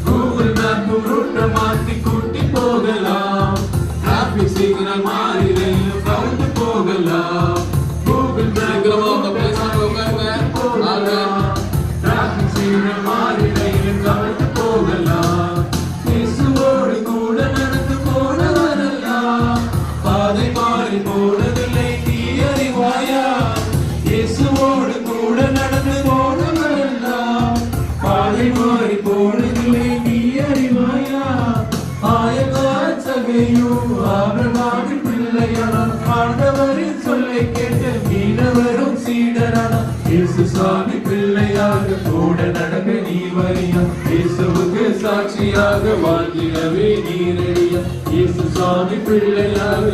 Google map ரூட்ட மாத்தி கூட்டி போகலாம். டிராபிக் சிக்னல் மாறி ரயில் கவுந்து போகலாம். கூகுள் மேப் போகலாம். டிராபிக் சிக்னல் மாறி ரயில் கவுந்து போகலாம். இயேசுவோடு கூட நடந்து போனவரெல்லாம் பாதை மாறி போனதில்லை நீ அறிவாயா? இயேசுவோடு கூட நடந்து போனவரெல்லாம் பாதை மாறி போனதில்லை நீ அறிவாயா? ஆயக்கார் சகையும் ஆபிரகாமின் பிள்ளையானார். ஆண்டவரின் சொல்லை கேட்டு மீனவரும் சீடரானார். இயேசு சாமி பிள்ளையாக கூட நடக்க நீ வரியா? இயேசுவுக்கு சாட்சியாக வாழ்ந்திடவே நீ ரெடியா? இயேசு சாமி பிள்ளையாக